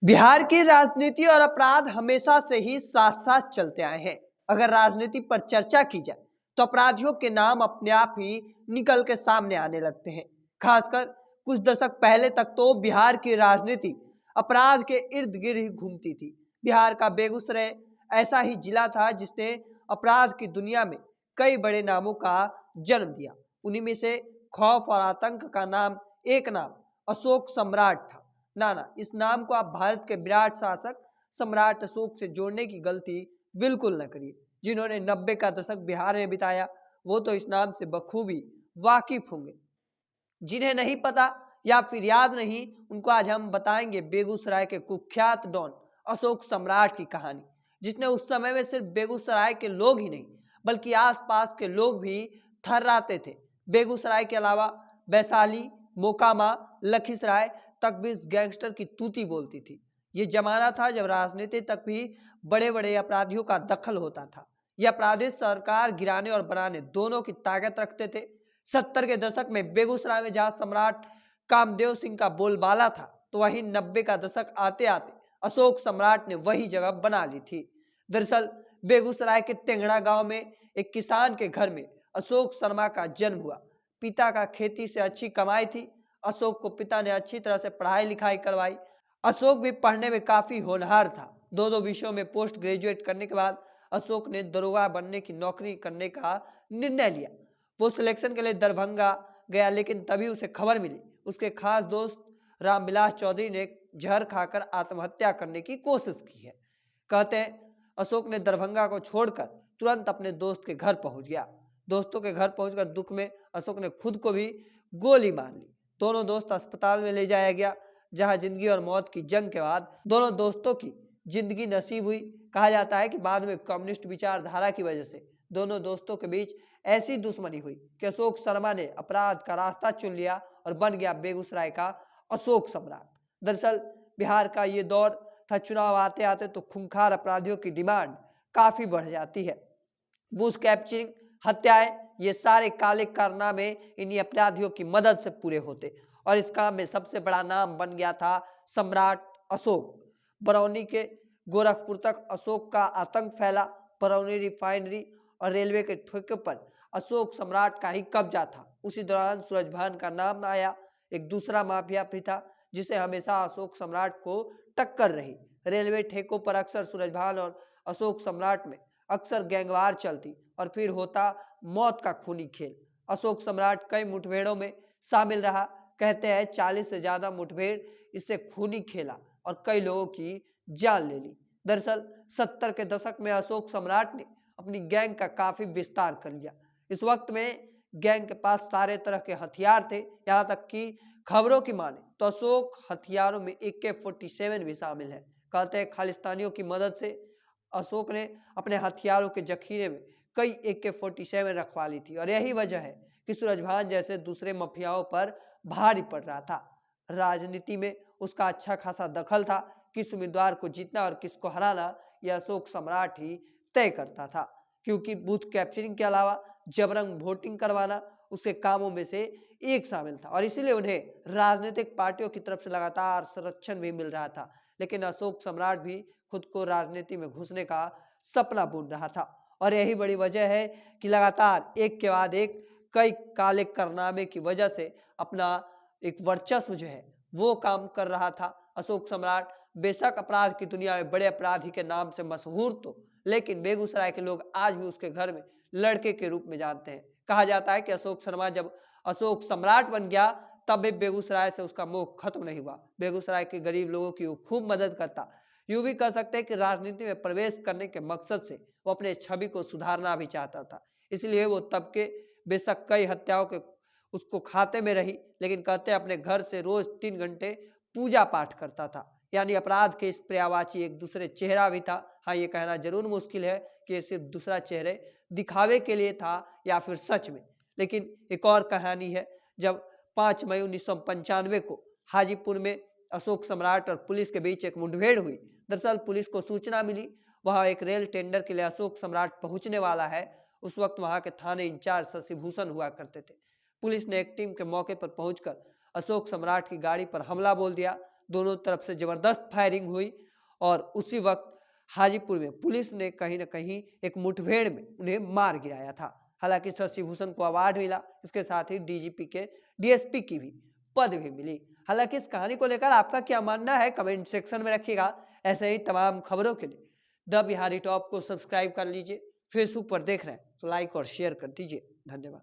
बिहार की राजनीति और अपराध हमेशा से ही साथ साथ चलते आए हैं। अगर राजनीति पर चर्चा की जाए तो अपराधियों के नाम अपने आप ही निकल के सामने आने लगते हैं। खासकर कुछ दशक पहले तक तो बिहार की राजनीति अपराध के इर्द गिर्द ही घूमती थी। बिहार का बेगूसराय ऐसा ही जिला था जिसने अपराध की दुनिया में कई बड़े नामों का जन्म दिया। उन्हीं में से खौफ और आतंक का नाम एक नाम अशोक सम्राट था। ना इस नाम को आप भारत के विराट शासक सम्राट अशोक से जोड़ने की गलती बिल्कुल न करिए। जिन्होंने 90 का दशक बिहार में बिताया वो तो इस नाम से बखूबी वाकिफ होंगे। जिन्हें नहीं पता या फिर याद नहीं, उनको आज हम बताएंगे बेगूसराय के कुख्यात डॉन अशोक सम्राट की कहानी, जिसने उस समय में सिर्फ बेगूसराय के लोग ही नहीं बल्कि आसपास के लोग भी थर्राते थे। बेगूसराय के अलावा वैशाली, मोकामा, लखीसराय तक भी इस गैंगस्टर की तूती बोलती थी। ये जमाना था जब राजनीति तक भी बड़े बड़े अपराधियों का दखल होता था। ये अपराधी सरकार गिराने और बनाने दोनों की ताकत रखते थे। 70 के दशक में बेगूसराय में जहां सम्राट कामदेव सिंह का बोलबाला था, तो वहीं 90 का दशक आते आते अशोक सम्राट ने वही जगह बना ली थी। दरअसल बेगूसराय के टेंगड़ा गांव में एक किसान के घर में अशोक शर्मा का जन्म हुआ। पिता का खेती से अच्छी कमाई थी। अशोक को पिता ने अच्छी तरह से पढ़ाई लिखाई करवाई। अशोक भी पढ़ने में काफी होनहार था। दो विषयों में पोस्ट ग्रेजुएट करने के बाद अशोक ने दरोगा बनने की नौकरी करने का निर्णय लिया। वो सिलेक्शन के लिए दरभंगा गया, लेकिन तभी उसे खबर मिली उसके खास दोस्त रामविलास चौधरी ने जहर खाकर आत्महत्या करने की कोशिश की है। कहते हैं अशोक ने दरभंगा को छोड़कर तुरंत अपने दोस्त के घर पहुंच गया। दोस्तों के घर पहुंचकर दुख में अशोक ने खुद को भी गोली मार ली। दोनों दोस्त अस्पताल में ले जाया गया, जहां जिंदगी और मौत की जंग के बाद दोनों दोस्तों की जिंदगी नसीब हुई। कहा जाता है कि बाद में कम्युनिस्ट विचारधारा की वजह से दोनों दोस्तों के बीच ऐसी दुश्मनी हुई कि अशोक शर्मा ने अपराध का रास्ता चुन लिया और बन गया बेगूसराय का अशोक सम्राट। दरअसल बिहार का ये दौर था, चुनाव आते आते तो खूंखार अपराधियों की डिमांड काफी बढ़ जाती है। बूथ कैप्चरिंग, हत्याएं, ये सारे काले कारनामे इन्हीं अपराधियों की मदद से पूरे होते। और इस काम में सबसे बड़ा नाम बन गया था सम्राट अशोक। बरौनी के गोरखपुर तक अशोक का आतंक फैला। बरौनी रिफाइनरी और रेलवे के ठेके पर अशोक सम्राट का ही कब्जा था। उसी दौरान सूरजभान का नाम आया। एक दूसरा माफिया भी था जिसे हमेशा अशोक सम्राट को टक्कर रही। रेलवे ठेकों पर अक्सर सूरजभान और अशोक सम्राट में अक्सर गैंगवार चलती और फिर होता मौत का खूनी खेल। अशोक सम्राट कई मुठभेड़ों में शामिल रहा। कहते हैं 40 से ज्यादा मुठभेड़ इससे खूनी खेला और कई लोगों की जान ले ली। दरअसल 70 के दशक में अशोक सम्राट ने अपनी गैंग का काफी विस्तार कर लिया। इस वक्त में गैंग के पास सारे तरह के हथियार थे। यहाँ तक कि खबरों की माने तो अशोक हथियारों में AK-47 भी शामिल है। कहते हैं खालिस्तानियों की मदद से अशोक ने अपने हथियारों के जखीरे में कई AK-47 रखवा ली थी और यही वजह है कि सूरजभान जैसे दूसरे माफियाओं पर भारी पड़ रहा था। राजनीति में उसका अच्छा खासा दखल था। किस उम्मीदवार को जीतना और किसको हराना यह अशोक सम्राट ही तय करता था, क्योंकि बूथ कैप्चरिंग के अलावा जबरंग वोटिंग करवाना उसके कामों में से एक शामिल था और इसीलिए उन्हें राजनीतिक पार्टियों की तरफ से लगातार संरक्षण भी मिल रहा था। लेकिन अशोक सम्राट भी खुद को राजनीति में घुसने का सपना बुन रहा था और यही बड़ी वजह है कि लगातार एक के बाद एक कई काले कारनामे की वजह से अपना एक वर्चस्व जो है वो काम कर रहा था। अशोक सम्राट बेशक अपराध की दुनिया में बड़े अपराधी के नाम से मशहूर तो, लेकिन बेगूसराय के लोग आज भी उसके घर में लड़के के रूप में जानते हैं। कहा जाता है कि अशोक शर्मा जब अशोक सम्राट बन गया तब भी बेगूसराय से उसका मोह खत्म नहीं हुआ। बेगूसराय के गरीब लोगों की वो खूब मदद करता। यूं भी कह सकते हैं कि राजनीति में प्रवेश करने के मकसद से वो अपने छवि को सुधारना भी चाहता था। इसलिए वो तब के बेशक कई हत्याओं के उसको खाते में रही, लेकिन कहते अपने घर से रोज 3 घंटे पूजा पाठ करता था। यानी अपराध के इस पर्यायवाची एक दूसरे चेहरा भी था। हाँ, ये कहना जरूर मुश्किल है कि ये सिर्फ दूसरा चेहरे दिखावे के लिए था या फिर सच में। लेकिन एक और कहानी है। जब 5 मई 1995 को हाजीपुर में अशोक सम्राट और पुलिस के बीच एक मुठभेड़ हुई। दरअसल पुलिस को सूचना मिली वहां एक रेल टेंडर के लिए अशोक सम्राट पहुंचने वाला है। उस वक्त वहां के थाने इंचार्ज शशिभूषण हुआ करते थे। पुलिस ने एक टीम के मौके पर पहुंचकर अशोक सम्राट की गाड़ी पर हमला बोल दिया। दोनों तरफ से जबरदस्त फायरिंग हुई और उसी वक्त हाजीपुर में पुलिस ने कहीं न कहीं एक मुठभेड़ में उन्हें मार गिराया था। हालांकि शशि भूषण को अवार्ड मिला, इसके साथ ही डीजीपी के डीएसपी की भी पद भी मिली। हालांकि इस कहानी को लेकर आपका क्या मानना है कमेंट सेक्शन में रखिएगा। ऐसे ही तमाम खबरों के लिए द बिहारी टॉप को सब्सक्राइब कर लीजिए। फेसबुक पर देख रहे हैं तो लाइक और शेयर कर दीजिए। धन्यवाद।